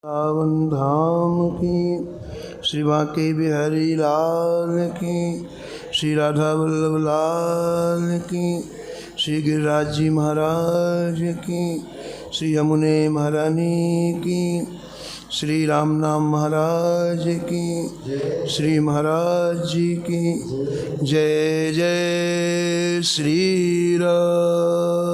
सावन धाम की, श्री बांके बिहारी लाल की, श्री राधा वल्लभ लाल की, श्री गिरिराज जी महाराज की, श्री यमुने महारानी की, श्री राम नाम महाराज की, श्री महाराज जी की जय जय श्री राधे।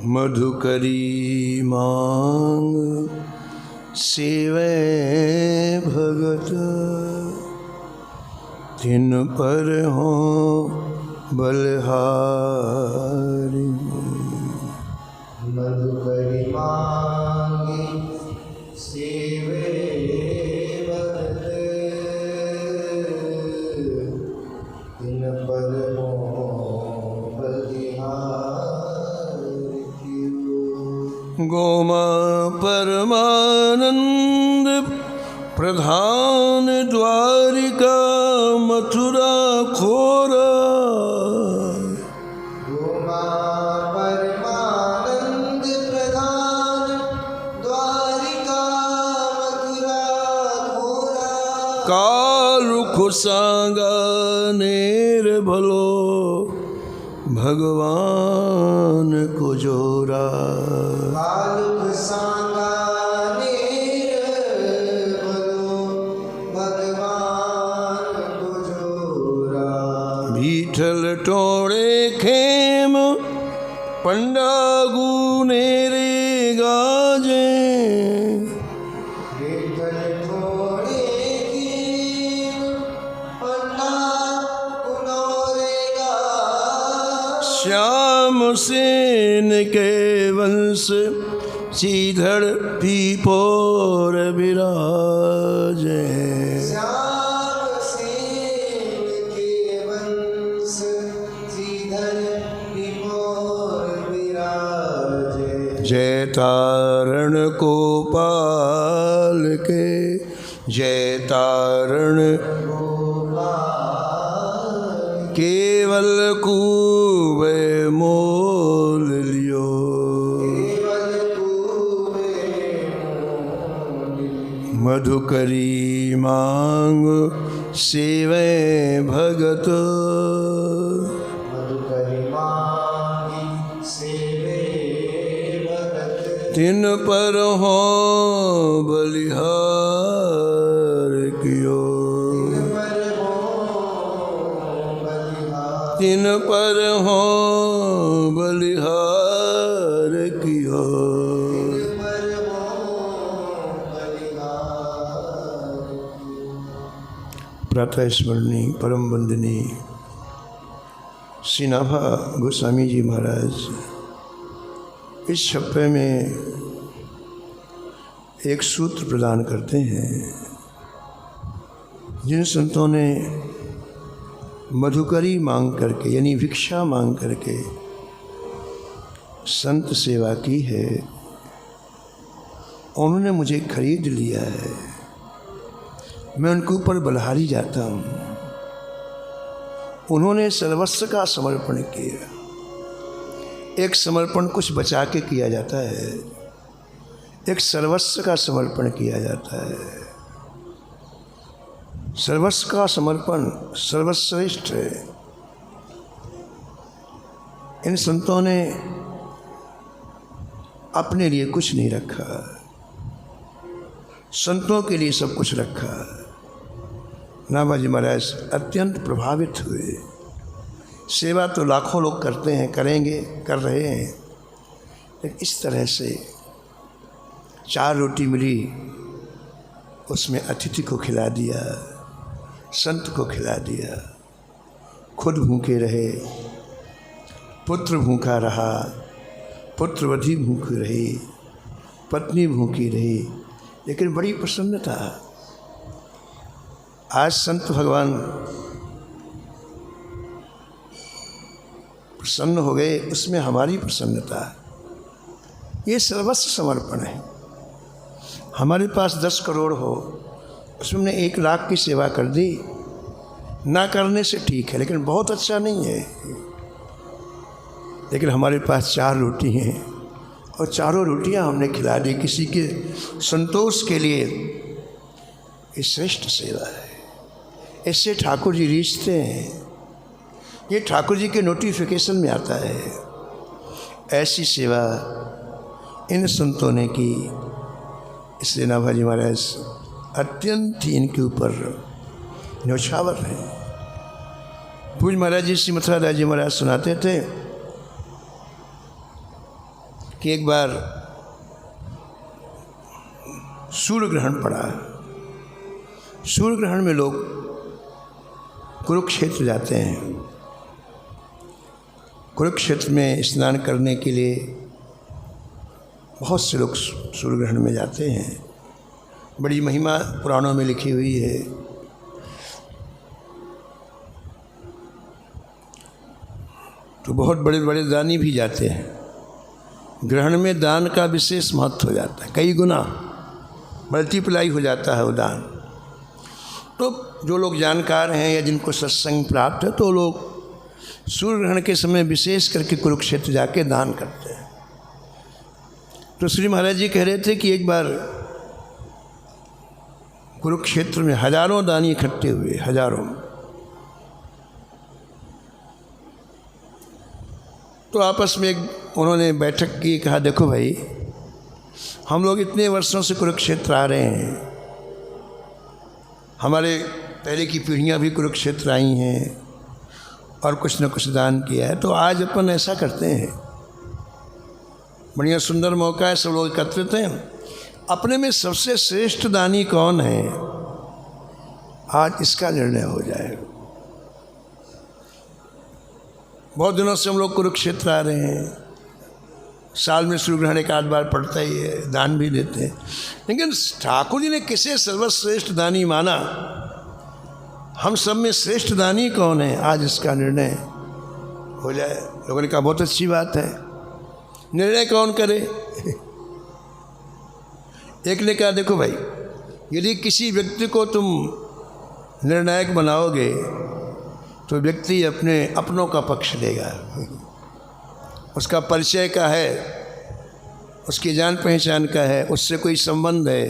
मधुकरी मांग सेवै भगत, तिन पर हो बलहारी। मधुकरी मांगी सेवे भगत, तिन पर हो बलिहारी। गोमा परमानंद प्रधान द्वारिका मथुरा खोरा, गोमा परमानंद प्रधान द्वारिका मथुरा खोरा। कालुख सांगा नेर भलो भगवान को जोरा। कालुख सांगा नेर भलो भगवान को जोरा। भीठल टोड़े खेम पंडा गुनेरे गाजे, विठल थोड़े कीम पंडा पुनोरेगा। श्याम सेन के वंश सीधड़ पीपोर विराजे। श्याम सेन के वंश श्रीधर विभोर विराजे। जय तारण को पाल के, जय तारण केवल कूबे मोल लियो। केवल तूने मधुकरी मांग सेवे भगत, मधुकरी मांगी सेवे भगत, तिन पर हो बलिहार कियो। तिन पर हो बलिहार कियो। प्रातः स्मरणी परम वंदनीय श्री नाभा गोस्वामी जी महाराज इस छप्पे में एक सूत्र प्रदान करते हैं। जिन संतों ने मधुकरी मांग करके यानी भिक्षा मांग करके संत सेवा की है, उन्होंने मुझे खरीद लिया है। मैं उनके ऊपर बलहारी जाता हूँ। उन्होंने सर्वस्व का समर्पण किया। एक समर्पण कुछ बचा के किया जाता है, एक सर्वस्व का समर्पण किया जाता है। सर्वस्व का समर्पण सर्वश्रेष्ठ है। इन संतों ने अपने लिए कुछ नहीं रखा, संतों के लिए सब कुछ रखा। नाभाजी महाराज अत्यंत प्रभावित हुए। सेवा तो लाखों लोग करते हैं, करेंगे, कर रहे हैं, लेकिन इस तरह से 4 रोटी मिली, उसमें अतिथि को खिला दिया, संत को खिला दिया, खुद भूखे रहे, पुत्र भूखा रहा, पुत्रवधी भूखी रही, पत्नी भूखी रही, लेकिन बड़ी प्रसन्न था। आज संत भगवान प्रसन्न हो गए, उसमें हमारी प्रसन्नता, ये सर्वस्व समर्पण है। हमारे पास 10 करोड़ हो, उसमें हमने 1 लाख की सेवा कर दी, ना करने से ठीक है, लेकिन बहुत अच्छा नहीं है। लेकिन हमारे पास 4 रोटी हैं और चारों रोटियां हमने खिला दी किसी के संतोष के लिए, ये श्रेष्ठ सेवा है। इससे ठाकुर जी रीझते हैं, ये ठाकुर जी के नोटिफिकेशन में आता है। ऐसी सेवा इन संतों ने की, इसलिए नाभाजी महाराज अत्यंत ही इनके ऊपर न्यौछावर है। पूज महाराज जी श्री मथुरा दास जी महाराज सुनाते थे कि एक बार सूर्य ग्रहण पड़ा। सूर्य ग्रहण में लोग कुरुक्षेत्र जाते हैं। कुरुक्षेत्र में स्नान करने के लिए बहुत से लोग सूर्य ग्रहण में जाते हैं। बड़ी महिमा पुराणों में लिखी हुई है। तो बहुत बड़े बड़े दानी भी जाते हैं। ग्रहण में दान का विशेष महत्व हो जाता है, कई गुना मल्टीप्लाई हो जाता है वो दान। तो जो लोग जानकार हैं या जिनको सत्संग प्राप्त है, तो लोग सूर्य ग्रहण के समय विशेष करके कुरुक्षेत्र जाके दान करते हैं। तो श्री महाराज जी कह रहे थे कि एक बार कुरुक्षेत्र में हजारों दानी इकट्ठे हुए, हजारों। तो आपस में उन्होंने बैठक की, कहा देखो भाई, हम लोग इतने वर्षों से कुरुक्षेत्र आ रहे हैं, हमारे पहले की पीढ़ियां भी कुरुक्षेत्र आई हैं और कुछ न कुछ दान किया है, तो आज अपन ऐसा करते हैं, बढ़िया सुंदर मौका है, सब लोग एकत्रित हैं, अपने में सबसे श्रेष्ठ दानी कौन है, आज इसका निर्णय हो जाएगा। बहुत दिनों से हम लोग कुरुक्षेत्र आ रहे हैं, साल में सूर्य ग्रहण 1 आध बार पड़ता ही है, दान भी देते हैं, लेकिन ठाकुर जी ने किसे सर्वश्रेष्ठ दानी माना, हम सब में श्रेष्ठ दानी कौन है, आज इसका निर्णय हो जाए। लोगों ने कहा बहुत अच्छी बात है, निर्णय कौन करे। एक ने कहा देखो भाई, यदि किसी व्यक्ति को तुम निर्णायक बनाओगे तो व्यक्ति अपनों का पक्ष लेगा, उसका परिचय का है, उसकी जान पहचान का है, उससे कोई संबंध है,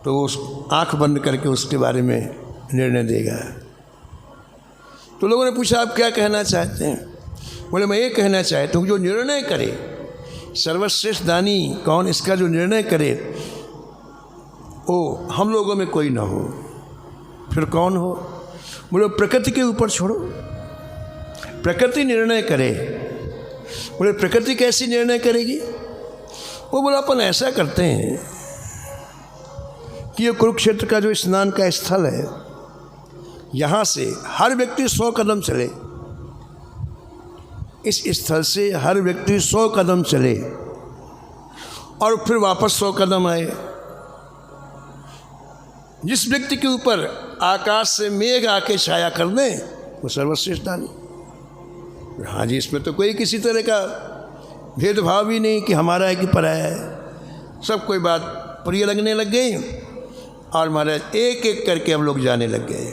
तो उस आँख बंद करके उसके बारे में निर्णय देगा। तो लोगों ने पूछा आप क्या कहना चाहते हैं? बोले मैं ये कहना चाहता हूँ जो निर्णय करे, सर्वश्रेष्ठ दानी कौन, इसका जो निर्णय करे वो हम लोगों में कोई ना हो, फिर कौन हो? बोले प्रकृति के ऊपर छोड़ो, प्रकृति निर्णय करे। बोले प्रकृति कैसी निर्णय करेगी? वो बोला अपन ऐसा करते हैं कि ये कुरुक्षेत्र का जो स्नान का स्थल है, यहाँ से हर व्यक्ति 100 कदम चले, इस स्थल से हर व्यक्ति 100 कदम चले और फिर वापस 100 कदम आए। जिस व्यक्ति के ऊपर आकाश से मेघ आके छाया कर दे वो सर्वश्रेष्ठ दानी। हाँ जी, इसमें तो कोई किसी तरह का भेदभाव ही नहीं कि हमारा है कि पराया है, सब कोई बात प्रिय लगने लग गई और महाराज एक एक करके हम लोग जाने लग गए।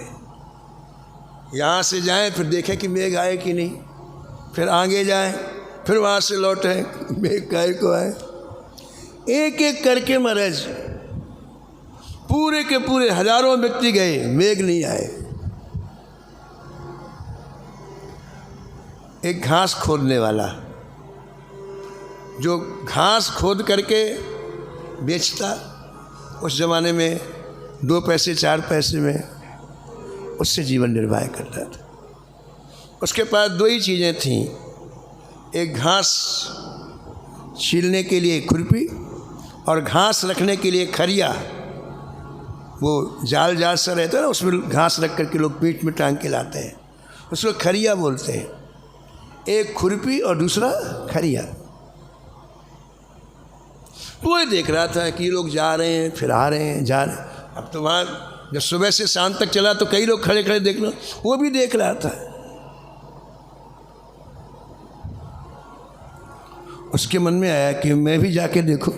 यहाँ से जाएं फिर देखें कि मेघ आए कि नहीं, फिर आगे जाएं, फिर वहाँ से लौटें, मेघ काहे को आए। एक एक करके महाराज पूरे के पूरे हजारों व्यक्ति गए, मेघ नहीं आए। एक घास खोदने वाला जो घास खोद करके बेचता, उस ज़माने में 2 पैसे 4 पैसे में उससे जीवन निर्वाह करता था। उसके पास 2 ही चीज़ें थीं, एक घास छीलने के लिए खुरपी और घास रखने के लिए खरिया। वो जाल सा रहता है ना, उसमें घास रख करके लोग पीठ में टांग के लाते हैं, उसको खरिया बोलते हैं। एक खुरपी और दूसरा खरिया। वो देख रहा था कि लोग जा रहे हैं, फिर आ रहे हैं, जा रहे हैं। अब तो वहाँ जब सुबह से शाम तक चला तो कई लोग खड़े खड़े देख लो, वो भी देख रहा था। उसके मन में आया कि मैं भी जाके देखूं।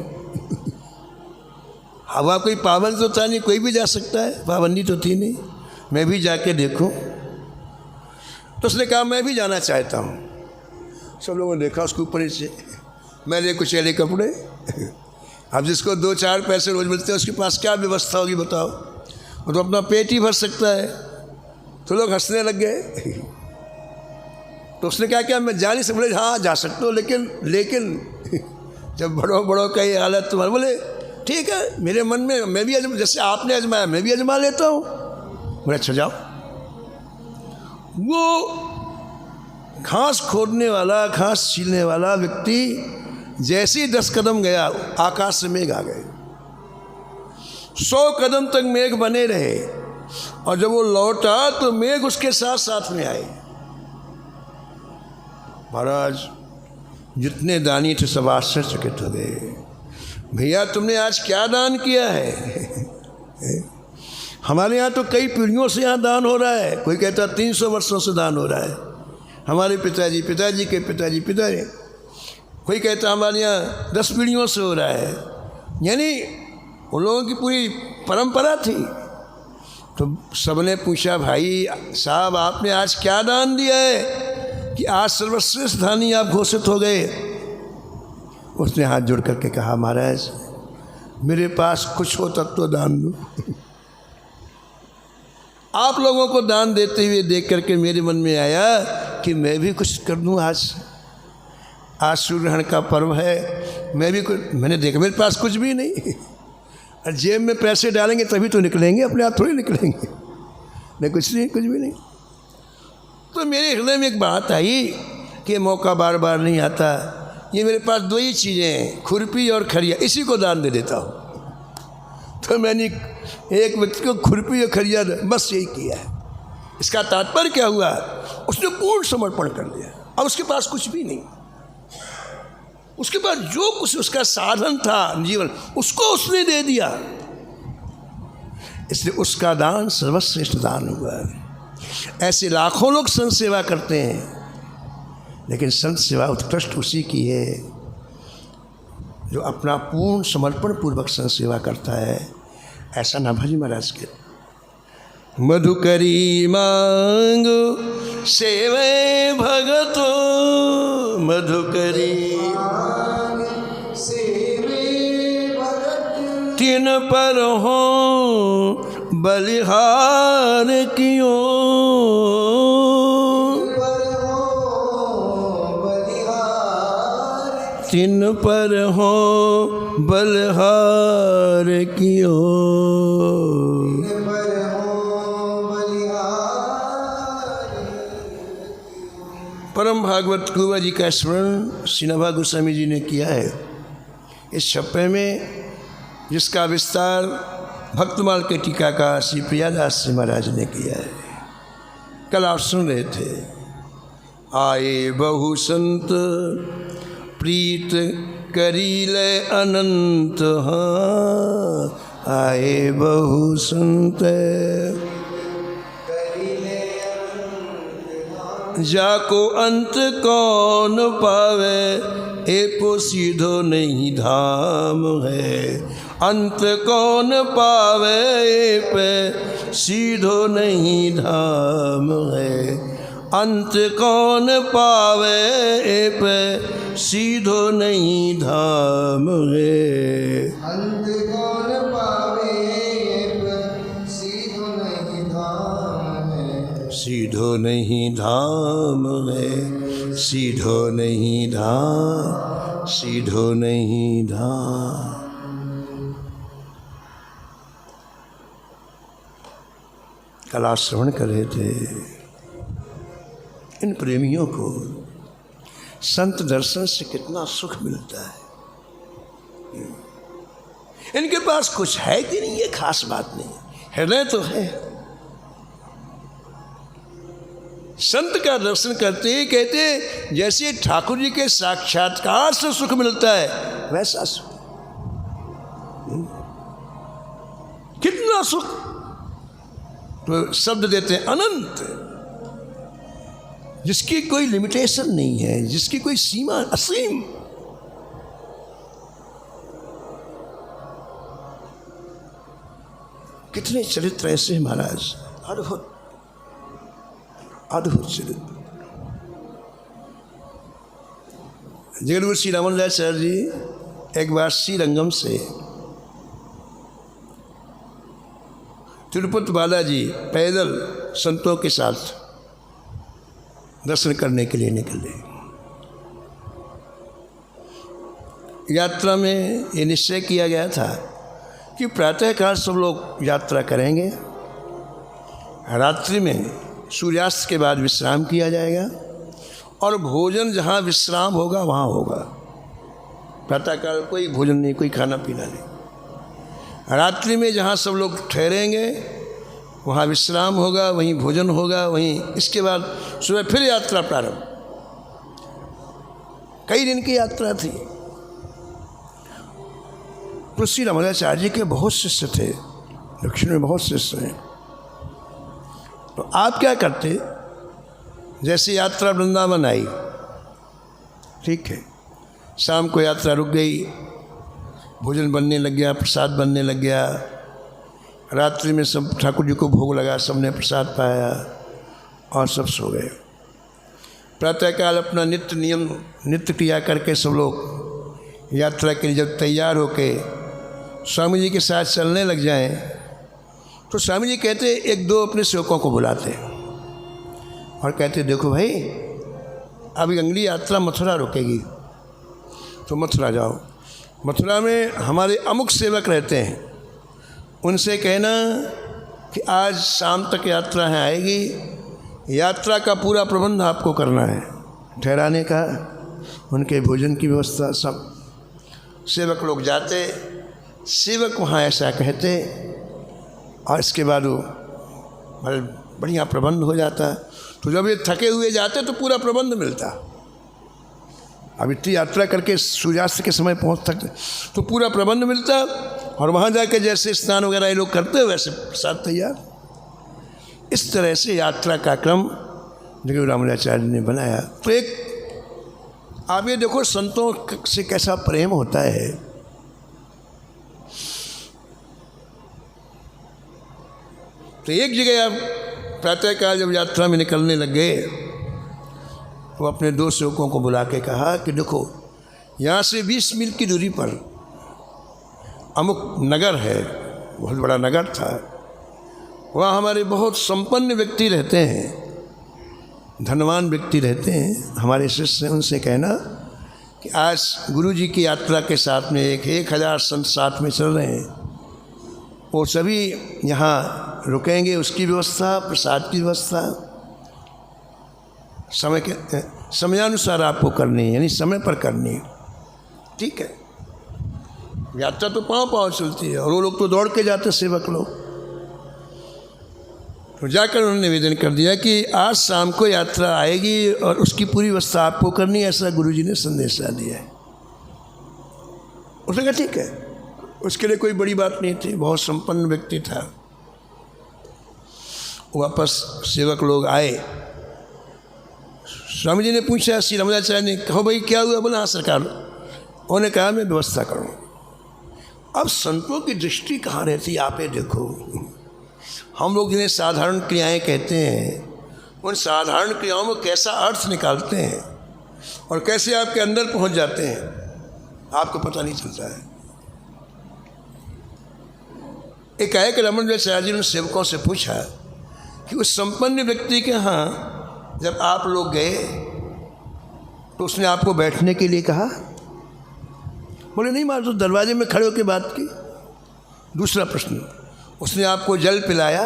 हवा कोई पाबंद तो था नहीं, कोई भी जा सकता है, पाबंदी तो थी नहीं, मैं भी जाके देखूं। तो उसने कहा मैं भी जाना चाहता हूँ। सब लोगों ने देखा उसके ऊपर से, मेरे कुछ ऐले कपड़े। अब जिसको 2-4 पैसे रोज मिलते हैं उसके पास क्या व्यवस्था होगी बताओ, वो तो अपना पेट ही भर सकता है। तो लोग हंसने लग गए। तो उसने क्या किया, मैं जा नहीं सकता। बोले हाँ जा सकते हो, लेकिन जब बड़ों का ये हालत तुम्हारा, बोले ठीक है, मेरे मन में मैं भी जैसे आपने आजमाया मैं भी आजमा लेता हूँ। बोले अच्छा जाओ। वो घास खोदने वाला, घास छीलने वाला व्यक्ति जैसे ही 10 कदम गया, आकाश से मेघ आ गए। 100 कदम तक मेघ बने रहे, और जब वो लौटा तो मेघ उसके साथ साथ में आए। महाराज जितने दानी थे सब आश्चर्यचकित हो गए। भैया तुमने आज क्या दान किया है? हमारे यहाँ तो कई पीढ़ियों से यहाँ दान हो रहा है। कोई कहता 300 वर्षों से दान हो रहा है, हमारे पिताजी के पिताजी कोई कहता हमारे यहाँ 10 पीढ़ियों से हो रहा है। यानी उन लोगों की पूरी परंपरा थी। तो सबने पूछा भाई साहब आपने आज क्या दान दिया है कि आज सर्वश्रेष्ठ दानी आप घोषित हो गए? उसने हाथ जोड़ करके कहा महाराज मेरे पास कुछ हो तब तो दान दो। आप लोगों को दान देते हुए देख करके मेरे मन में आया कि मैं भी कुछ कर दूं। आज सूर्य ग्रहण का पर्व है, मैं भी कुछ, मैंने देखा मेरे पास कुछ भी नहीं, और जेब में पैसे डालेंगे तभी तो निकलेंगे, अपने आप थोड़ी निकलेंगे। नहीं कुछ नहीं, कुछ भी नहीं। तो मेरे हृदय में एक बात आई कि मौका बार बार नहीं आता, ये मेरे पास 2 ही चीज़ें हैं, खुरपी और खरिया, इसी को दान दे देता हूँ। तो मैंने एक व्यक्ति को खुरपी और खरिया बस यही किया है। इसका तात्पर्य क्या हुआ, उसने पूर्ण समर्पण कर लिया। अब उसके पास कुछ भी नहीं, उसके पास जो कुछ उसका साधन था जीवन, उसको उसने दे दिया। इसलिए उसका दान सर्वश्रेष्ठ दान हुआ। ऐसे लाखों लोग संत सेवा करते हैं, लेकिन संत सेवा उत्कृष्ट उसी की है जो अपना पूर्ण समर्पण पूर्वक संत सेवा करता है। ऐसा नाभाजी महाराज के मधुकरी मांगो सेवे भगतो, मधुकरी तिन पर हो बलिहार क्यों, तिन पर हो बलिहार क्यों। परम भागवत कुंवर जी का स्मरण श्री नभा गोस्वामी जी ने किया है इस छप्पे में, जिसका विस्तार भक्तमाल के टीकाकार श्री प्रियादास जी महाराज ने किया है। कल आप सुन रहे थे, आए बहु संत प्रीत करीले अनंत, हाँ आए बहु संत जाको अंत कौन पावे, एको सीधो नहीं धाम है। अंत कौन पावे पे सीधो नहीं धाम है, अंत कौन पावे पे सीधो नहीं धाम है। अंत कौन पावे सीधो नहीं धाम है, सीधो नहीं धाम है, सीधो नहीं धाम, सीधो नहीं धाम। कल आप श्रवण कर रहे थे, इन प्रेमियों को संत दर्शन से कितना सुख मिलता है। इनके पास कुछ है कि नहीं ये खास बात नहीं, हृदय तो है। संत का दर्शन करते ही कहते जैसे ठाकुर जी के साक्षात्कार से सुख मिलता है वैसा सुख। कितना सुख, तो शब्द देते हैं अनंत, जिसकी कोई लिमिटेशन नहीं है, जिसकी कोई सीमा, असीम। कितने चरित्र ऐसे हैं महाराज, अद्भुत अद्भुत चरित्र। जगदगुरु श्री रामानुजाचार्य जी एक बार श्रीरंगम से तिरुपति बालाजी पैदल संतों के साथ दर्शन करने के लिए निकले। यात्रा में ये निश्चय किया गया था कि प्रातःकाल सब लोग यात्रा करेंगे, रात्रि में सूर्यास्त के बाद विश्राम किया जाएगा और भोजन जहाँ विश्राम होगा वहाँ होगा। प्रातःकाल कोई भोजन नहीं, कोई खाना पीना नहीं। रात्रि में जहाँ सब लोग ठहरेंगे वहाँ विश्राम होगा, वहीं भोजन होगा, वहीं इसके बाद सुबह फिर यात्रा प्रारंभ। कई दिन की यात्रा थी। तो श्री रामानुजाचार्य जी के बहुत शिष्य थे, दक्षिण में बहुत शिष्य हैं। तो आप क्या करते, जैसे यात्रा वृंदावन आई, ठीक है, शाम को यात्रा रुक गई, भोजन बनने लग गया, प्रसाद बनने लग गया, रात्रि में सब ठाकुर जी को भोग लगा, सबने प्रसाद पाया और सब सो गए। प्रातःकाल अपना नित्य नियम नित्य क्रिया करके सब लोग यात्रा के लिए जब तैयार होके स्वामी जी के साथ चलने लग जाएं, तो स्वामी जी कहते एक दो अपने सेवकों को बुलाते और कहते देखो भाई अभी अगली यात्रा मथुरा रुकेगी, तो मथुरा जाओ। मथुरा में हमारे अमुक सेवक रहते हैं, उनसे कहना कि आज शाम तक यात्रा है आएगी, यात्रा का पूरा प्रबंध आपको करना है, ठहराने का, उनके भोजन की व्यवस्था सब। सेवक लोग जाते, सेवक वहाँ ऐसा कहते और इसके बाद वो बड़े बढ़िया प्रबंध हो जाता। तो जब ये थके हुए जाते तो पूरा प्रबंध मिलता। अब इतनी यात्रा करके सूर्यास्त के समय पहुँच सकते तो पूरा प्रबंध मिलता, और वहाँ जाके जैसे स्नान वगैरह ये लोग करते वैसे प्रसाद तैयार। इस तरह से यात्रा का क्रम जगदगुरु रामानुजाचार्य ने बनाया। तो एक आप ये देखो संतों से कैसा प्रेम होता है। तो एक जगह आप प्रातःकाल जब यात्रा में निकलने लग गए, वो अपने दो सेवकों को बुला के कहा कि देखो यहाँ से 20 मील की दूरी पर अमुक नगर है, बहुत बड़ा नगर था, वहाँ हमारे बहुत संपन्न व्यक्ति रहते हैं, धनवान व्यक्ति रहते हैं, हमारे शिष्य, उनसे कहना कि आज गुरु जी की यात्रा के साथ में 1000 संत साथ में चल रहे हैं, वो सभी यहाँ रुकेंगे, उसकी व्यवस्था, प्रसाद की व्यवस्था समय के समयानुसार आपको करनी है, यानी समय पर करनी है, ठीक है। यात्रा तो पाँव चलती है और वो लोग तो दौड़ के जाते सेवक लोग। तो जाकर उन्होंने निवेदन कर दिया कि आज शाम को यात्रा आएगी और उसकी पूरी व्यवस्था आपको करनी है, ऐसा गुरुजी ने संदेशा दिया है। उसने कहा ठीक है, उसके लिए कोई बड़ी बात नहीं थी, बहुत संपन्न व्यक्ति था। वापस सेवक लोग आए, स्वामी जी ने पूछा, श्री रामानुजाचार्य ने कहा भाई क्या हुआ? बोला हाँ सरकार। उन्होंने कहा मैं व्यवस्था करूँ। अब संतों की दृष्टि कहाँ रहती है, आप ये देखो, हम लोग जिन्हें साधारण क्रियाएं कहते हैं, उन साधारण क्रियाओं में कैसा अर्थ निकालते हैं और कैसे आपके अंदर पहुंच जाते हैं, आपको पता नहीं चलता है। एक आए रामानुजाचार्य जी ने सेवकों से पूछा कि उस संपन्न व्यक्ति के यहाँ जब आप लोग गए तो उसने आपको बैठने के लिए कहा? बोले नहीं महाराज, तो दरवाजे में खड़े होकर बात की। दूसरा प्रश्न, उसने आपको जल पिलाया?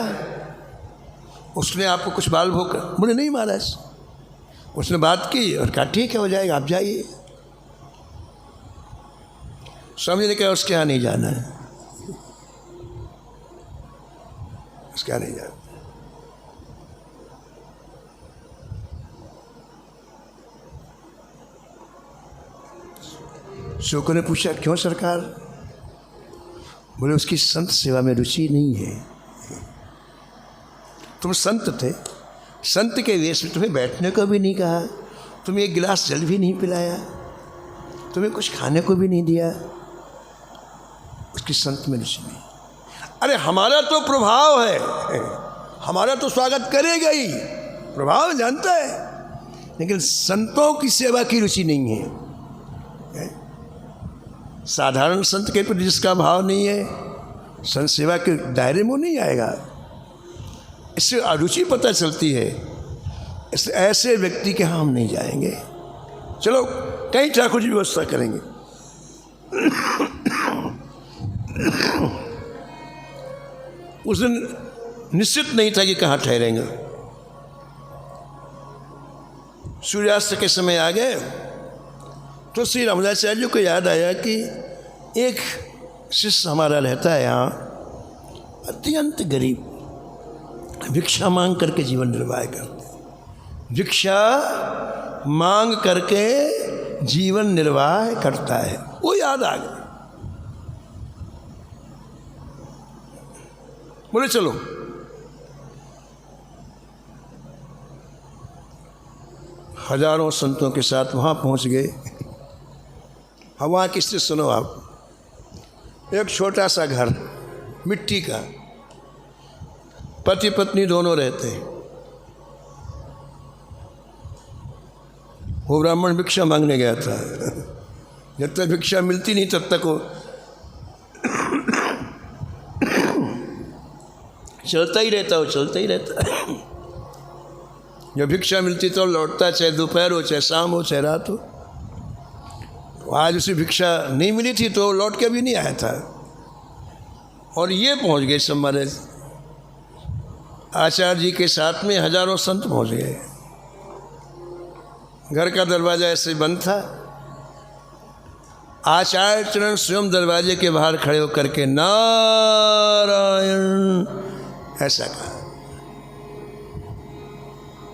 उसने आपको कुछ बाल भोग कर? बोले नहीं महाराज, उसने बात की और कहा ठीक है हो जाएगा, आप जाइए। स्वामी ने कहा उसके यहाँ नहीं जाना है, उसके यहाँ नहीं जाना। शुक ने पूछा, क्यों सरकार? बोले, उसकी संत सेवा में रुचि नहीं है। तुम संत थे, संत के वेश में तुम्हें बैठने को भी नहीं कहा, तुम्हें एक गिलास जल भी नहीं पिलाया, तुम्हें कुछ खाने को भी नहीं दिया, उसकी संत में रुचि नहीं। अरे हमारा तो प्रभाव है, हमारा तो स्वागत करेगा ही, प्रभाव जानता है, लेकिन संतों की सेवा की रुचि नहीं है। साधारण संत के प्रति जिसका भाव नहीं है, संत सेवा के दायरे में नहीं आएगा। इससे अरुचि पता चलती है। इस ऐसे व्यक्ति के यहाँ हम नहीं जाएंगे। चलो कहीं ठाकुर जी व्यवस्था करेंगे। उस दिन निश्चित नहीं था कि कहाँ ठहरेंगे। सूर्यास्त के समय आ गए तो श्री रामदासाचार्य जी को याद आया कि एक शिष्य हमारा रहता है यहाँ, अत्यंत गरीब, भिक्षा मांग करके जीवन निर्वाह करते, भिक्षा मांग करके जीवन निर्वाह करता है। वो याद आ गया। बोले चलो। हजारों संतों के साथ वहाँ पहुँच गए। अब वहाँ किससे सुनो आप, एक छोटा सा घर मिट्टी का, पति पत्नी दोनों रहते हैं। वो ब्राह्मण भिक्षा मांगने गया था। जब तक भिक्षा मिलती नहीं तब तक वो चलता ही रहता, वो चलता ही रहता। जब भिक्षा मिलती तो लौटता, चाहे दोपहर हो, चाहे शाम हो, चाहे रात हो। आज उसे भिक्षा नहीं मिली थी तो लौट के भी नहीं आया था। और ये पहुंच गए सब हमारे आचार्य जी के साथ में हजारों संत पहुंच गए। घर का दरवाज़ा ऐसे बंद था। आचार्य चरण स्वयं दरवाजे के बाहर खड़े होकर के नारायण ऐसा कहा।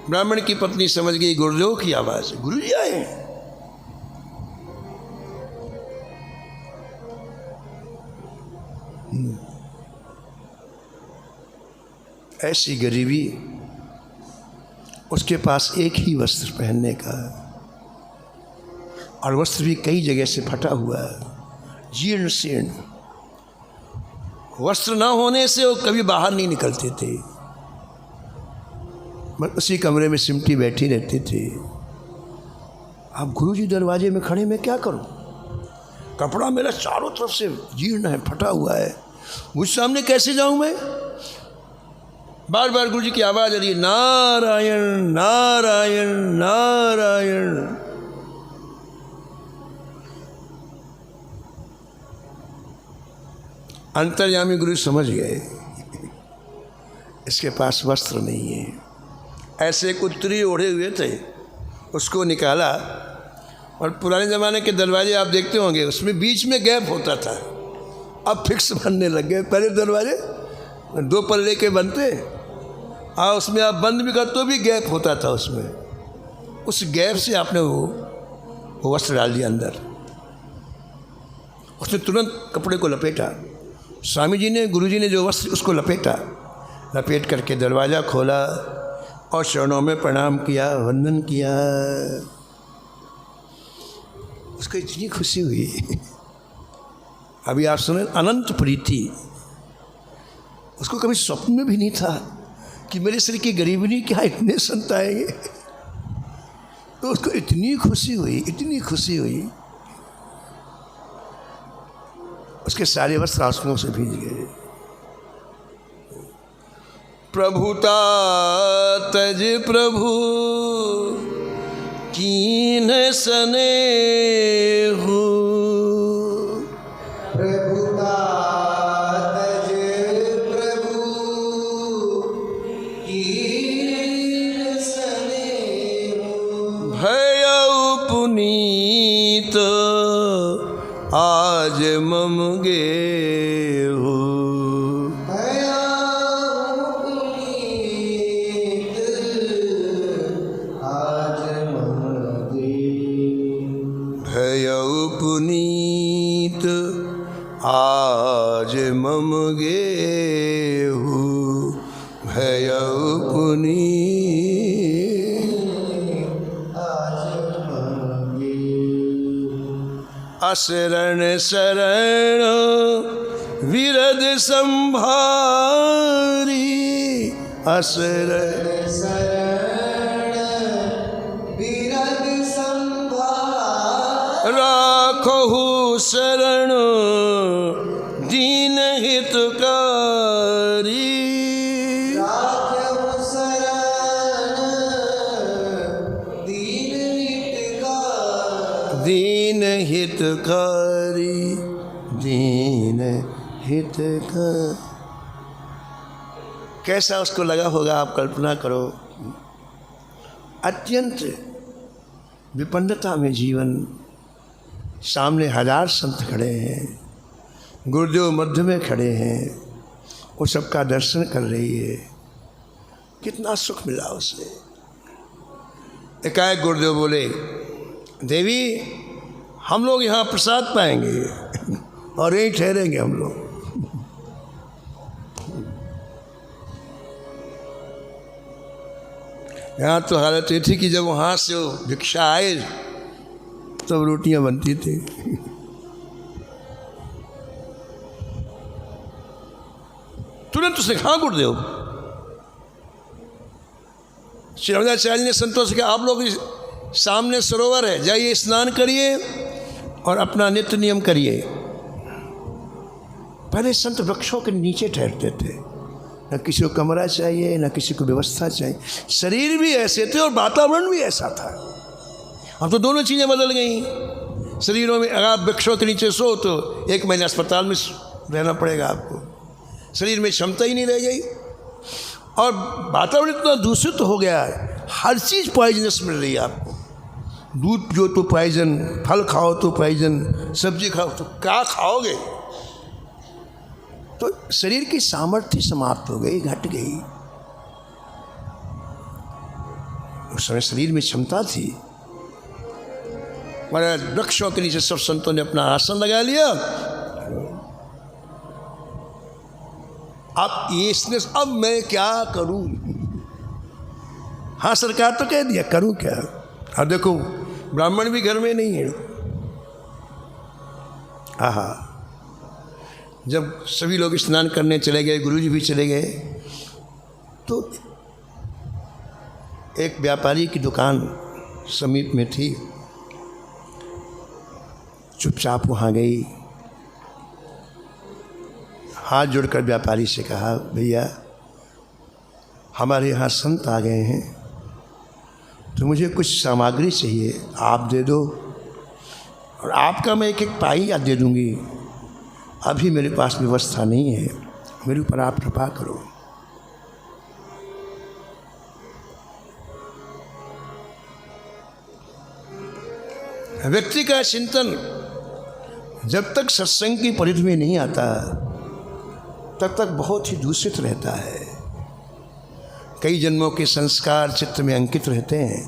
ब्राह्मण की पत्नी समझ गई गुरुदेव की आवाज़, गुरु जी आए हैं। ऐसी गरीबी, उसके पास एक ही वस्त्र पहनने का, और वस्त्र भी कई जगह से फटा हुआ, जीर्ण शीर्ण। वस्त्र न होने से वो कभी बाहर नहीं निकलते थे, बस उसी कमरे में सिमटी बैठी रहती थी। अब गुरुजी दरवाजे में खड़े, मैं क्या करूं? कपड़ा मेरा चारों तरफ से जीर्ण है, फटा हुआ है, मुझ सामने कैसे जाऊं मैं? बार बार गुरुजी की आवाज़ आ रही है, नारायण नारायण नारायण। अंतर्यामी गुरु समझ गए इसके पास वस्त्र नहीं है। ऐसे कुत्री ओढ़े हुए थे, उसको निकाला। और पुराने ज़माने के दरवाजे आप देखते होंगे, उसमें बीच में गैप होता था, अब फिक्स बनने लग गए। पहले दरवाजे 2 पल्ले के बनते, और उसमें आप बंद भी कर तो भी गैप होता था उसमें। उस गैप से आपने वो वस्त्र डाल दिया अंदर। उसने तुरंत कपड़े को लपेटा। स्वामी जी ने, गुरु जी ने जो वस्त्र उसको लपेटा, लपेट करके दरवाज़ा खोला और चरणों में प्रणाम किया, वंदन किया। उसको इतनी खुशी हुई, अभी आप सुने, अनंत प्रीति। उसको कभी स्वप्न में भी नहीं था कि मेरे शरीर की गरीबी क्या इतने संत आएंगे। तो उसको इतनी खुशी हुई, इतनी खुशी हुई, उसके सारे वस्त्र आंसुओं से भीग गए। प्रभुता तज प्रभु कीन स्नेहु, प्रभुता तज प्रभु कीन स्नेहु, भयउ पुनीत आज मम गेहु, भयउ पुनीत आज मम गेहु, भयउ पुनीत असरण शरण विरद संभारी, असरण विरद संभारी, राखहु शरण दीन हितकारी, राखहु शरण दीन हितकारी, दीन हितकारी, दीन हितकारी। कैसा उसको लगा होगा, आप कल्पना करो। अत्यंत विपन्नता में जीवन, सामने हजार संत खड़े हैं, गुरुदेव मध्य में खड़े हैं, वो सबका दर्शन कर रही है, कितना सुख मिला उसे। एकाएक गुरुदेव बोले, देवी हम लोग यहाँ प्रसाद पाएंगे और यहीं ठहरेंगे हम लोग। यहाँ तो हालत ये थी कि जब वहाँ से वो भिक्षा आए तब रोटियाँ बनती थी। तुरंत उसने कहा, गुरुदेव श्री रमदाचार्य ने संतों से कहा, आप लोग सामने सरोवर है, जाइए स्नान करिए और अपना नित्य नियम करिए। पहले संत वृक्षों के नीचे ठहरते थे, न किसी को कमरा चाहिए, न किसी को व्यवस्था चाहिए। शरीर भी ऐसे थे और वातावरण भी ऐसा था। अब तो दोनों चीज़ें बदल गई। शरीरों में, अगर आप वृक्षों के नीचे सो तो 1 महीना अस्पताल में रहना पड़ेगा आपको, शरीर में क्षमता ही नहीं रह गई। और वातावरण इतना दूषित हो गया है, हर चीज़ पॉइजनस मिल रही है आपको। दूध पियो तो पॉइजन, फल खाओ तो पॉइजन, सब्जी खाओ तो क्या खाओगे। तो शरीर की सामर्थ्य समाप्त हो गई, घट गई। उस समय शरीर में क्षमता थी। महाराज वृक्षों के नीचे सब संतों ने अपना आसन लगा लिया। अब इसने, अब मैं क्या करूं। हाँ सरकार तो कह दिया, करूं क्या। अब देखो ब्राह्मण भी घर में नहीं है। आहा, जब सभी लोग स्नान करने चले गए, गुरुजी भी चले गए, तो एक व्यापारी की दुकान समीप में थी। चुपचाप वहाँ गई, हाथ जोड़कर व्यापारी से कहा, भैया हमारे यहाँ संत आ गए हैं, तो मुझे कुछ सामग्री चाहिए, आप दे दो। और आपका मैं एक पाई दे दूँगी, अभी मेरे पास व्यवस्था नहीं है, मेरे ऊपर आप कृपा करो। व्यक्ति का चिंतन जब तक सत्संग की परिधि में नहीं आता तब तक बहुत ही दूषित रहता है। कई जन्मों के संस्कार चित्त में अंकित रहते हैं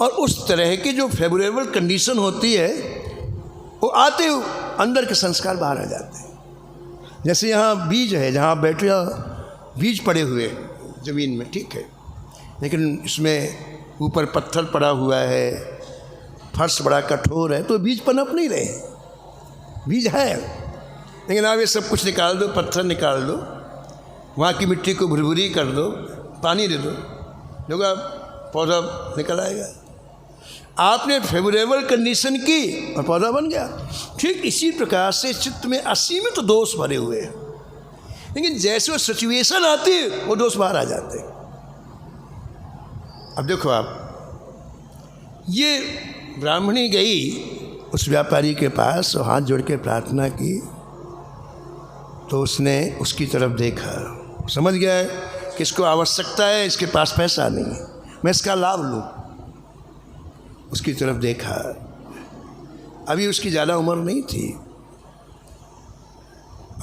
और उस तरह की जो फेवरेबल कंडीशन होती है वो आते ही अंदर के संस्कार बाहर आ जाते हैं। जैसे यहाँ बीज है, जहाँ बैठे बीज पड़े हुए ज़मीन में, ठीक है, लेकिन इसमें ऊपर पत्थर पड़ा हुआ है, फर्श बड़ा कठोर है, तो बीज पनप नहीं रहे। बीज है, लेकिन आप ये सब कुछ निकाल दो, पत्थर निकाल दो, वहाँ की मिट्टी को भुरभुरी कर दो, पानी दे दो, देखो पौधा निकल आएगा। आपने फेवरेबल कंडीशन की और पौधा बन गया। ठीक इसी प्रकार से चित्त में असीमित तो दोष भरे हुए हैं, लेकिन जैसे वो सिचुएशन आती है वो दोष बाहर आ जाते हैं। अब देखो आप, ये ब्राह्मणी गई उस व्यापारी के पास और हाथ जोड़ के प्रार्थना की, तो उसने उसकी तरफ देखा, समझ गया कि इसको आवश्यकता है, इसके पास पैसा नहीं है, मैं इसका लाभ लूँ। उसकी तरफ देखा, अभी उसकी ज़्यादा उम्र नहीं थी,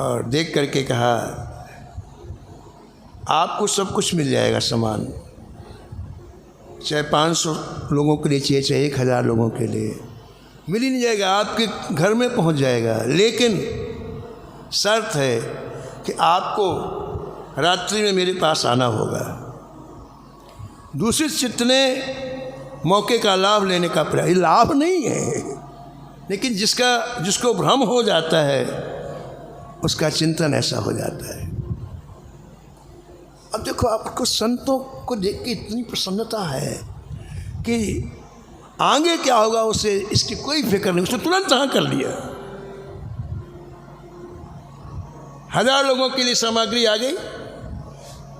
और देख करके कहा, आपको सब कुछ मिल जाएगा सामान, चाहे 500 लोगों के लिए चाहिए, चाहे 1000 लोगों के लिए, मिल ही नहीं जाएगा, आपके घर में पहुंच जाएगा। लेकिन शर्त है कि आपको रात्रि में मेरे पास आना होगा। दूसरे चित्त ने मौके का लाभ लेने का प्रयास, ये लाभ नहीं है, लेकिन जिसको भ्रम हो जाता है उसका चिंतन ऐसा हो जाता है। अब देखो, आपको संतों को देख के इतनी प्रसन्नता है कि आगे क्या होगा उसे इसकी कोई फिक्र नहीं, उसने तुरंत हाँ कर लिया। 1000 लोगों के लिए सामग्री आ गई।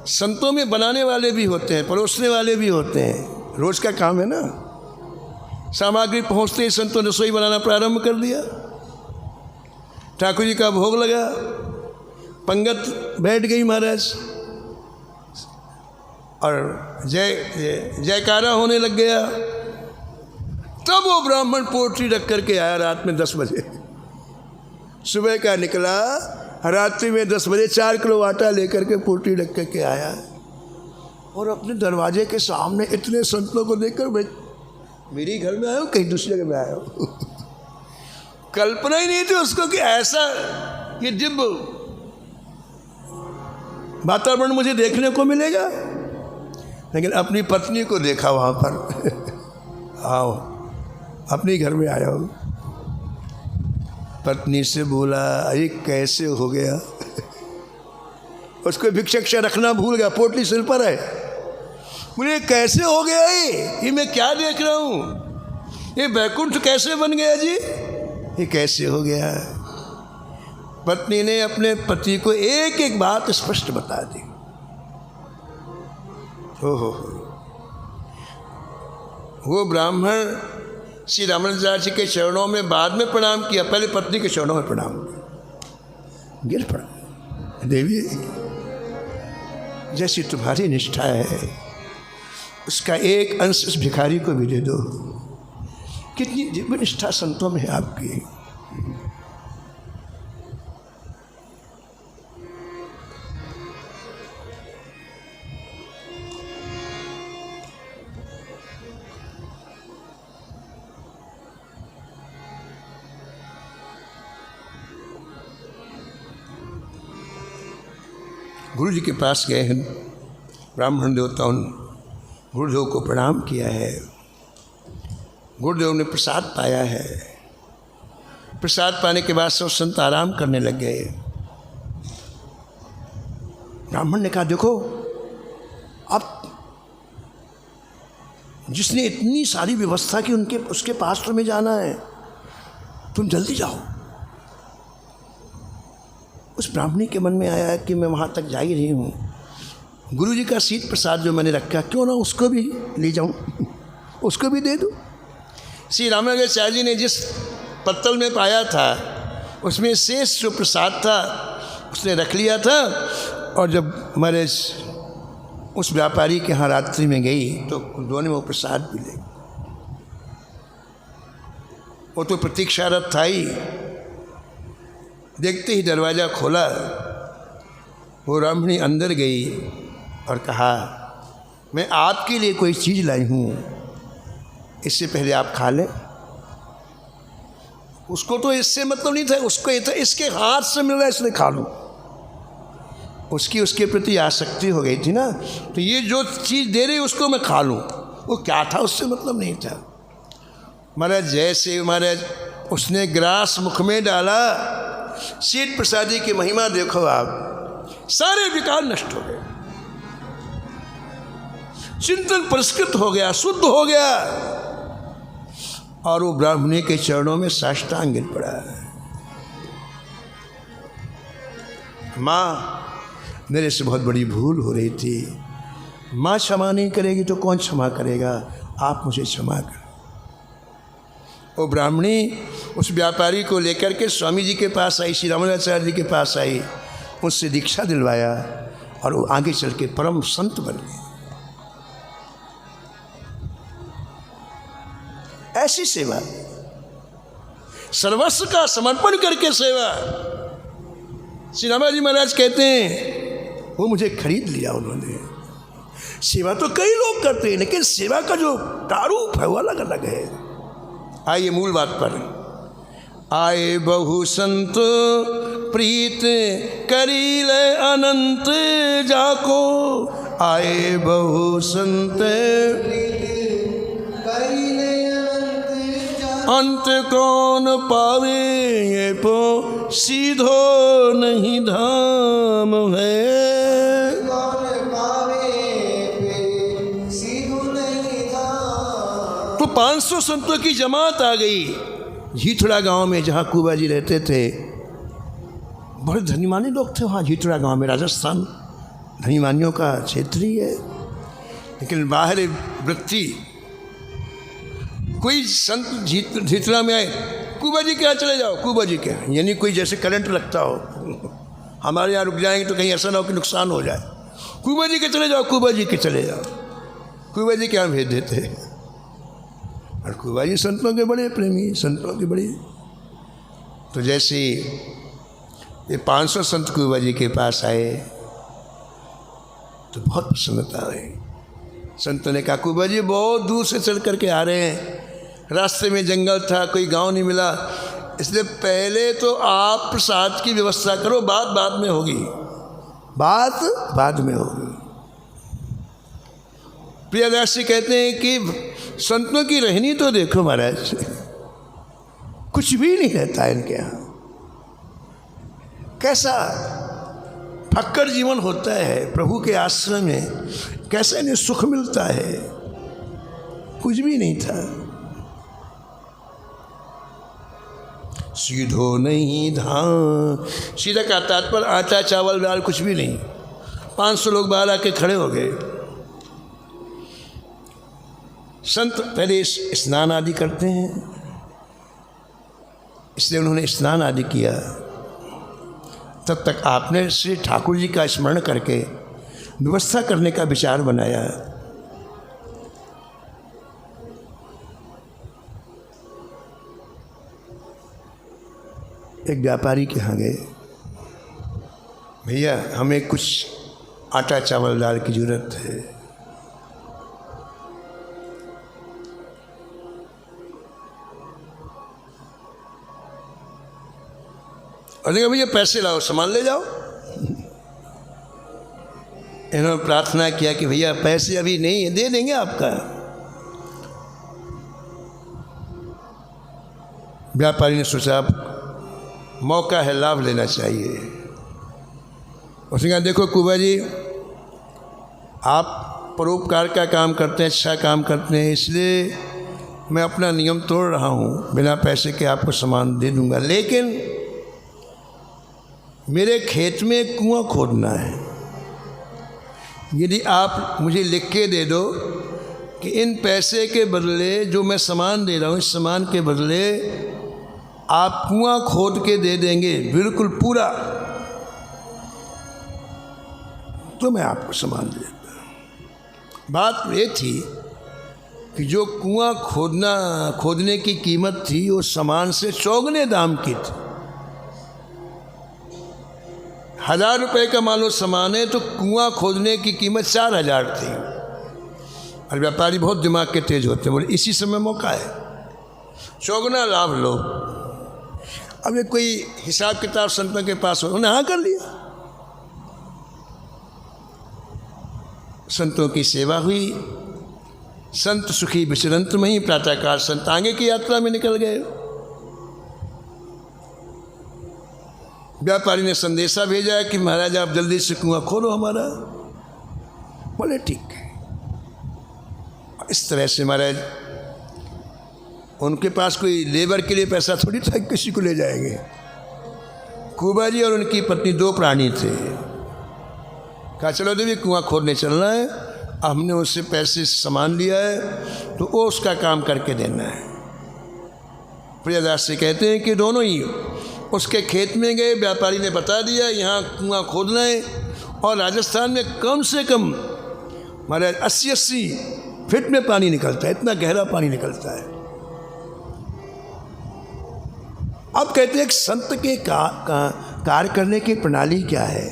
संतों में बनाने वाले भी होते हैं, परोसने वाले भी होते हैं, रोज का काम है ना। सामग्री पहुंचते ही संतों ने रसोई बनाना प्रारंभ कर दिया। ठाकुर जी का भोग लगा, पंगत बैठ गई महाराज, और जयकारा होने लग गया। तब वो ब्राह्मण पोटली रख करके आया रात में 10 बजे। सुबह का निकला, रात्रि में 10 बजे 4 किलो आटा लेकर के पोटली रख करके आया, और अपने दरवाजे के सामने इतने संतों को देखकर, मैं मेरे घर में आया हूँ, कहीं दूसरी जगह में आया हूँ। कल्पना ही नहीं थी उसको कि ऐसा ये दिव्य वातावरण मुझे देखने को मिलेगा। लेकिन अपनी पत्नी को देखा वहाँ पर। आओ, अपने घर में आया हूँ। पत्नी से बोला, ये कैसे हो गया? उसको भिक्षक रखना भूल गया, पोटली सिर पर है। बोले कैसे हो गया ये मैं क्या देख रहा हूँ? ये बैकुंठ कैसे बन गया जी? ये कैसे हो गया? पत्नी ने अपने पति को एक एक बात स्पष्ट बता दी। हो वो ब्राह्मण श्री रामानुजाचार्य जी के चरणों में बाद में प्रणाम किया, पहले पत्नी के चरणों में प्रणाम किया। गिर पड़ा, देवी जैसी तुम्हारी निष्ठा है उसका एक अंश इस भिखारी को भी दे दो। कितनी दिव्य निष्ठा संतों में है आपकी। गुरु जी के पास गए हैं, ब्राह्मण देवताओं गुरुदेव को प्रणाम किया है। गुरुदेव ने प्रसाद पाया है। प्रसाद पाने के बाद सब संत आराम करने लग गए। ब्राह्मण ने कहा, देखो अब जिसने इतनी सारी व्यवस्था की उसके पास तुम्हें जाना है, तुम जल्दी जाओ। उस ब्राह्मणी के मन में आया कि मैं वहाँ तक जा ही रही हूँ, गुरु जी का शीत प्रसाद जो मैंने रखा, क्यों ना उसको भी ले जाऊँ, उसको भी दे दूँ। श्री रामानुजाचार्य जी ने जिस पत्तल में पाया था उसमें शेष जो प्रसाद था उसने रख लिया था। और जब हमारे उस व्यापारी के यहाँ रात्रि में गई तो दोनों वो प्रसाद भी ले। वो तो प्रतीक्षारत था ही। देखते ही दरवाज़ा खोला, वो ब्राह्मणी अंदर गई और कहा, मैं आपके लिए कोई चीज़ लाई हूँ, इससे पहले आप खा लें। उसको तो इससे मतलब नहीं था, उसको ये था इसके हाथ से मिल रहा है इसलिए खा लूँ। उसके प्रति आसक्ति हो गई थी ना, तो ये जो चीज़ दे रही उसको मैं खा लूँ, वो क्या था उससे मतलब नहीं था। महाराज जैसे महाराज उसने ग्रास मुख में डाला, शीत प्रसादी की महिमा देखो आप, सारे विकार नष्ट हो गए, चिंतन परिष्कृत हो गया, शुद्ध हो गया, और वो ब्राह्मणी के चरणों में साष्टांग गिर पड़ा। माँ, मेरे से बहुत बड़ी भूल हो रही थी, माँ क्षमा नहीं करेगी तो कौन क्षमा करेगा, आप मुझे क्षमा कर। वो ब्राह्मणी उस व्यापारी को लेकर के स्वामी जी के पास आई, श्री रामानुजाचार्य जी के पास आई, उससे दीक्षा दिलवाया और वो आगे चल के परम संत बन गए। ऐसी सेवा, सर्वस्व का समर्पण करके सेवा। श्री रामाजी महाराज कहते हैं वो मुझे खरीद लिया उन्होंने। सेवा तो कई लोग करते हैं, लेकिन सेवा का जो प्रारूप है वो अलग अलग है। आइए मूल बात पर। आए बहु संत प्रीत करील अनंत जाको, आए बहु संत अंत कौन पावे, ये पो सीधो नहीं धाम है। तो 500 संतों की जमात आ गई झीथड़ा गांव में, जहाँ कुबा जी रहते थे। बड़े धनीमानी लोग थे वहाँ झीथड़ा गांव में। राजस्थान धनीमानियों का क्षेत्र ही है, लेकिन बाहर वृत्ति। कोई संत झीथड़ा में आए, कुबा जी के यहाँ चले जाओ, कुबा जी के यहाँ, यानी कोई जैसे करंट लगता हो, हमारे यहाँ रुक जाएंगे तो कहीं ऐसा ना हो कि नुकसान हो जाए। कुबा जी के चले जाओ, कुबा जी के चले जाओ, कुबा जी के यहाँ भेज देते। और कुबा जी संतों के बड़े प्रेमी, संतों के बड़े। तो जैसे ये 500 संत कुबा जी के पास आए तो बहुत प्रसन्नता हुई। संतों ने कहा, कुबा जी बहुत दूर से चल करके आ रहे हैं, रास्ते में जंगल था, कोई गांव नहीं मिला, इसलिए पहले तो आप प्रसाद की व्यवस्था करो, बात बाद में होगी, बात बाद में होगी। प्रियदास जी कहते हैं कि संतों की रहनी तो देखो महाराज, कुछ भी नहीं रहता इनके यहाँ। कैसा फक्कर जीवन होता है प्रभु के आश्रम में, कैसे इन्हें सुख मिलता है, कुछ भी नहीं था। सीधो नहीं धाम, सीधा का तात्पर्य आटा चावल दाल कुछ भी नहीं। 500 लोग बाहर आके खड़े हो गए। संत पहले स्नान आदि करते हैं, इसलिए उन्होंने स्नान आदि किया। तब तक आपने श्री ठाकुर जी का स्मरण करके व्यवस्था करने का विचार बनाया। एक व्यापारी के यहाँ गए, भैया हमें कुछ आटा चावल दाल की जरूरत है। और देखा भैया पैसे लाओ, सामान ले जाओ। इन्होंने प्रार्थना किया कि भैया पैसे अभी नहीं है, दे देंगे आपका। व्यापारी ने सोचा मौका है, लाभ लेना चाहिए। उसने कहा, देखो कुबा जी, आप परोपकार का काम करते हैं, अच्छा काम करते हैं, इसलिए मैं अपना नियम तोड़ रहा हूँ, बिना पैसे के आपको सामान दे दूँगा, लेकिन मेरे खेत में कुआं खोदना है। यदि आप मुझे लिख के दे दो कि इन पैसे के बदले जो मैं सामान दे रहा हूँ, इस सामान के बदले आप कुआं खोद के दे देंगे बिल्कुल पूरा, तो मैं आपको सामान दे देता। बात ये थी कि जो कुआं खोदने की कीमत थी वो सामान से चौगुने दाम की थी। 1000 रुपये का मान लो सामान है तो कुआं खोदने की कीमत 4000 थी। और व्यापारी बहुत दिमाग के तेज होते हैं, बोले इसी समय मौका है, चौगुना लाभ लो। अब ये कोई हिसाब किताब संतों के पास हो, उन्हें हाँ कर लिया। संतों की सेवा हुई, संत सुखी विचरंत में ही प्रातःकाल संत आगे की यात्रा में निकल गए। व्यापारी ने संदेशा भेजा कि महाराज आप जल्दी से कुआं खोलो हमारा। बोले ठीक है। इस तरह से महाराज, उनके पास कोई लेबर के लिए पैसा थोड़ी था, किसी को ले जाएंगे। कुबा जी और उनकी पत्नी 2 प्राणी थे। कहा चलो देवी कुआं खोदने चलना है, हमने उससे पैसे सामान लिया है तो वो उसका काम करके देना है। प्रियदास से कहते हैं कि दोनों ही उसके खेत में गए, व्यापारी ने बता दिया यहाँ कुआं खोदना है, और राजस्थान में कम से कम महाराज 80-80 फीट में पानी निकलता है, इतना गहरा पानी निकलता है। अब कहते हैं कि संत के कार्य करने की प्रणाली क्या है।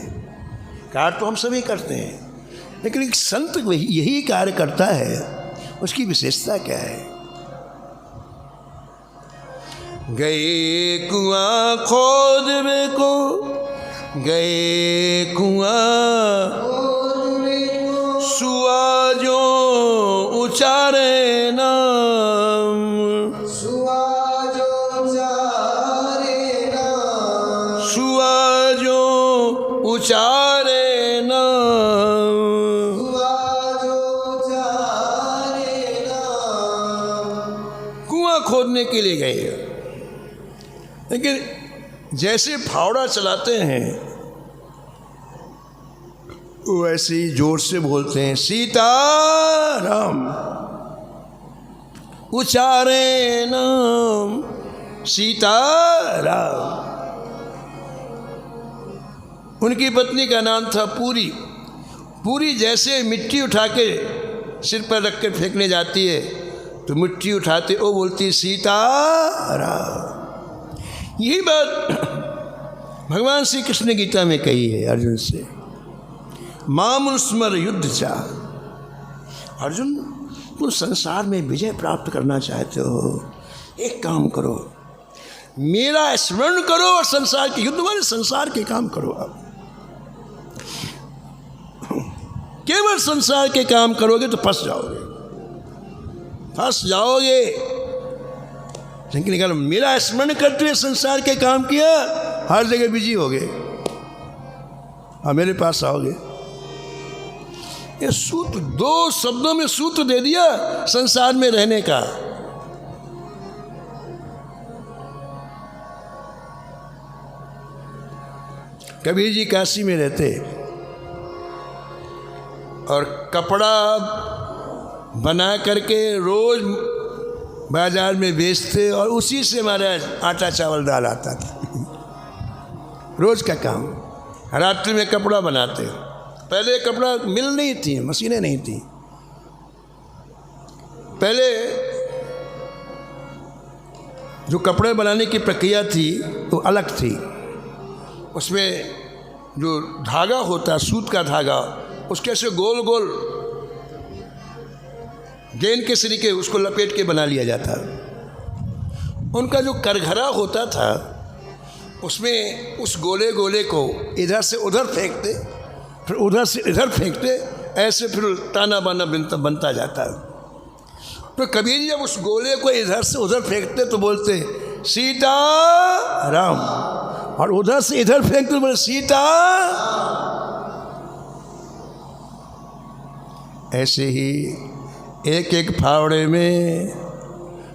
कार्य तो हम सभी करते हैं, लेकिन एक संत यही कार्य करता है, उसकी विशेषता क्या है। गए कुआं खोद वे को, गए कुआं सुआ जो उचारे नाम, सुआ जो उचारे नाम, सुआ जो उचारे नाम, सुआ जो उचारे नाम। कुआं खोदने के लिए गए, लेकिन जैसे फावड़ा चलाते हैं वैसे ही जोर से बोलते हैं सीताराम, उचारे नाम सीताराम। उनकी पत्नी का नाम था पूरी। पूरी जैसे मिट्टी उठा के सिर पर रख कर फेंकने जाती है तो मिट्टी उठाते वो बोलती सीताराम। यही बात भगवान श्री कृष्ण ने गीता में कही है अर्जुन से, मामुस्मर युद्ध चा। अर्जुन तुम संसार में विजय प्राप्त करना चाहते हो, एक काम करो, मेरा स्मरण करो और संसार के युद्ध वाले संसार के काम करो। आप केवल संसार के काम करोगे तो फंस जाओगे, फंस जाओगे। लेकिन अगर मेरा स्मरण करते हुए संसार के काम किया, हर जगह बिजी हो गए और मेरे पास आओगे। ये सूत्र, दो शब्दों में सूत्र दे दिया संसार में रहने का। कबीर जी काशी में रहते और कपड़ा बना करके रोज बाजार में बेचते और उसी से महाराज आटा चावल दाल आता था, रोज का काम। रात्रि में कपड़ा बनाते। पहले कपड़ा मिल नहीं थी, मशीनें नहीं थी। पहले जो कपड़े बनाने की प्रक्रिया थी वो अलग थी। उसमें जो धागा होता, सूत का धागा, उसके ऐसे गोल गोल गेंद के सरीके उसको लपेट के बना लिया जाता। उनका जो करघरा होता था उसमें उस गोले गोले को इधर से उधर फेंकते, फिर उधर से इधर फेंकते, ऐसे फिर ताना बाना बनता जाता। तो कबीर जी जब उस गोले को इधर से उधर फेंकते तो बोलते सीता राम, और उधर से इधर फेंकते तो बोले सीता। ऐसे ही एक एक फावड़े में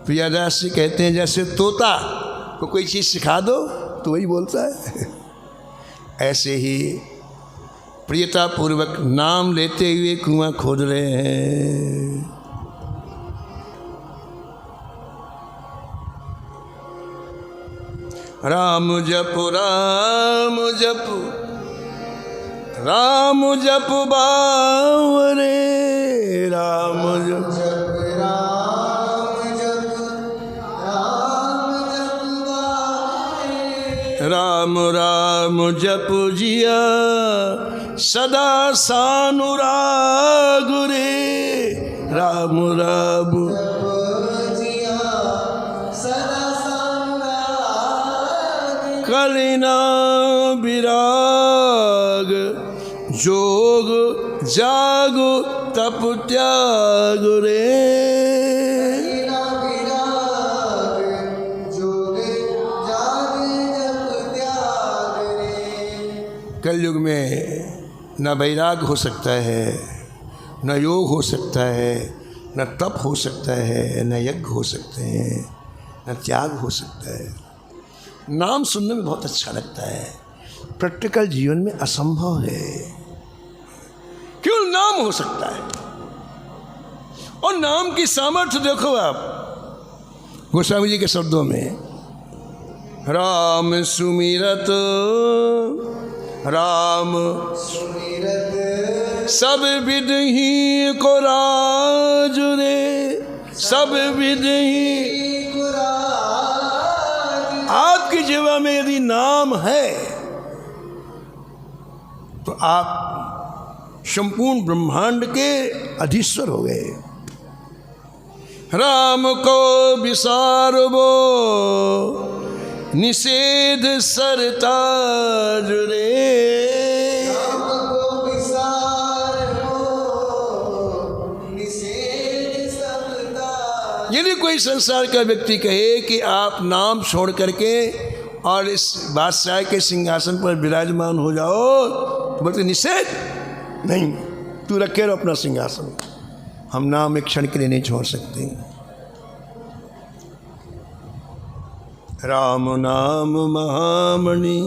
प्रियादास जी कहते हैं जैसे तोता को कोई चीज़ सिखा दो तो वही बोलता है, ऐसे ही प्रियतापूर्वक नाम लेते हुए कुआं खोद रहे हैं। राम जप राम जप, राम जप बावरे, राम जप राम राम जप जिया सदा सानुराग रे, राम राम कलिना विराग, जोग जाग तप त्याग रे। कलयुग में न वैराग हो सकता है, न योग हो सकता है, न तप हो सकता है, न यज्ञ हो सकते हैं, न त्याग हो सकता है। नाम सुनने में बहुत अच्छा लगता है, प्रैक्टिकल जीवन में असंभव है। केवल नाम हो सकता है, और नाम की सामर्थ्य देखो आप गोस्वामी जी के शब्दों में, राम सुमिरत, राम सुमिरत सब विधि को राज रे, सब विधि को राज। आपकी जीवा में यदि नाम है तो आप संपूर्ण ब्रह्मांड के अधीश्वर हो गए। राम को विसारबो निषेध सरताज रे। हमको विसार हो निषेध सबका। यदि कोई संसार का व्यक्ति कहे कि आप नाम छोड़ करके और इस बादशाह के सिंहासन पर विराजमान हो जाओ, तो बोलते निषेध नहीं, तू रखे रहो अपना सिंहासन, हम नाम एक क्षण के लिए नहीं छोड़ सकते। राम नाम महामणि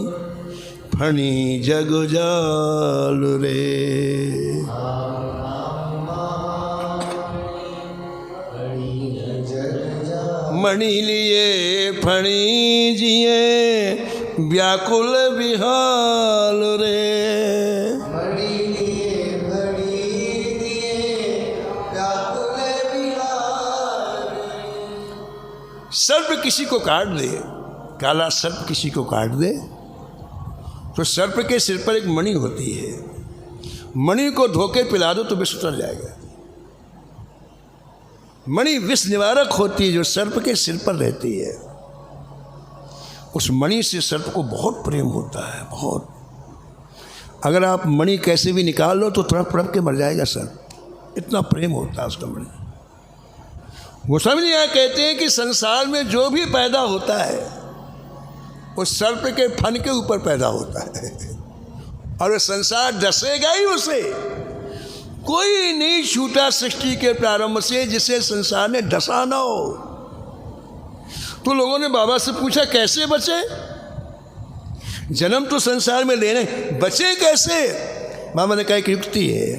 फणी जग जाल रे। मणि लिए फणी जिए व्याकुल विहाल रे। मणि लिए मणि दिए व्याकुल विहार। सर्प किसी को काट दे, काला सर्प किसी को काट दे, तो सर्प के सिर पर एक मणि होती है, मणि को धोके पिला दो तो विष उतर जाएगा। मणि विष निवारक होती है जो सर्प के सिर पर रहती है। उस मणि से सर्प को बहुत प्रेम होता है, बहुत। अगर आप मणि कैसे भी निकाल लो तो तड़प तड़प के मर जाएगा सर्प, इतना प्रेम होता है उसका मणि। गोस्वामी जी यहाँ कहते हैं कि संसार में जो भी पैदा होता है वो सर्प के फन के ऊपर पैदा होता है, और वो संसार डसेगा ही उसे। कोई नहीं छूटा सृष्टि के प्रारंभ से जिसे संसार ने डसा ना हो। तो लोगों ने बाबा से पूछा कैसे बचे, जन्म तो संसार में लेने, बचे कैसे? बाबा ने कहा एक युक्ति है।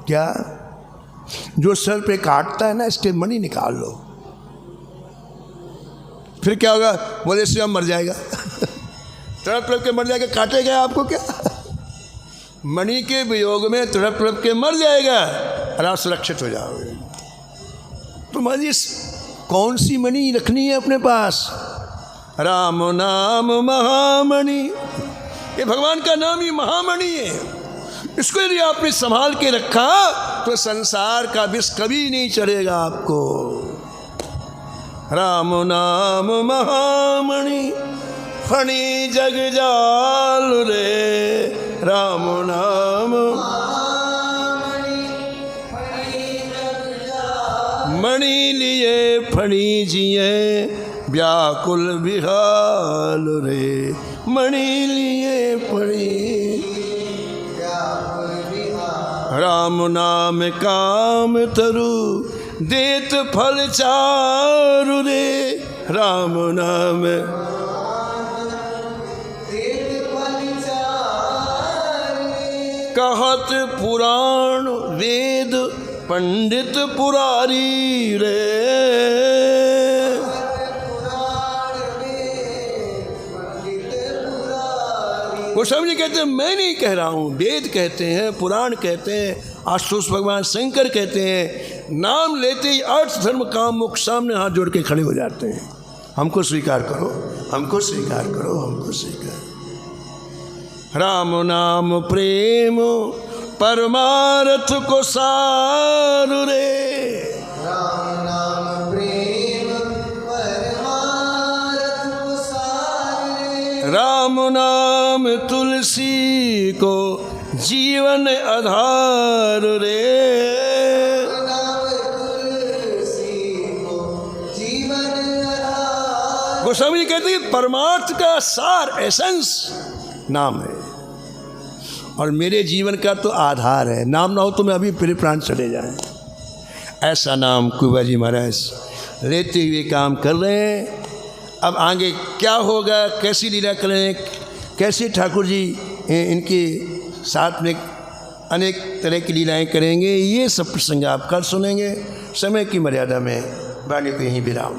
क्या? जो सर पे काटता है ना, इसके मणि निकाल लो, फिर क्या होगा? बोले इससे हम मर जाएगा। तड़प तड़प के मर जाएगा, काटेगा आपको क्या? मणि के वियोग में तड़प तड़प के मर जाएगा और आप सुरक्षित हो जाओगे। तुम्हारी कौन सी मणि रखनी है अपने पास? राम नाम महामणि, ये भगवान का नाम ही महामणि है। इसको यदि आपने संभाल के रखा तो संसार का विष कभी नहीं चढ़ेगा आपको। राम नाम महामणि फणी जग जाल रे। राम नाम मणि लिए फणी जिए व्याकुल विहाल रे। मणि लिए फणी राम नाम काम तरु देत फल चारु रे। राम नाम कहत पुराण वेद पंडित पुरारी रे। गोस्वामी जी कहते हैं मैं नहीं कह रहा हूँ, वेद कहते हैं, पुराण कहते हैं, आशुतोष भगवान शंकर कहते हैं। नाम लेते ही अर्थ धर्म काम मोक्ष सामने हाथ जोड़ के खड़े हो जाते हैं। हमको स्वीकार करो, हमको स्वीकार करो, हमको स्वीकार। राम नाम प्रेम परमार्थ को सार रे। राम नाम प्रेम परमार्थ को सार रे। राम नाम तुलसी को जीवन आधार रे। नाम तुलसी को जीवन आधार। गोस्वामी जी कहते हैं परमार्थ का सार, एसेंस नाम है, और मेरे जीवन का तो आधार है। नाम ना हो तो मैं अभी फिर प्राण चले जाएं। ऐसा नाम कुबा जी महाराज लेते हुए काम कर रहे हैं। अब आगे क्या होगा, कैसी लीला करें, कैसे ठाकुर जी इनके साथ में अनेक तरह की लीलाएं करेंगे, ये सब प्रसंग आप कल सुनेंगे। समय की मर्यादा में वाणी को यहीं विराम।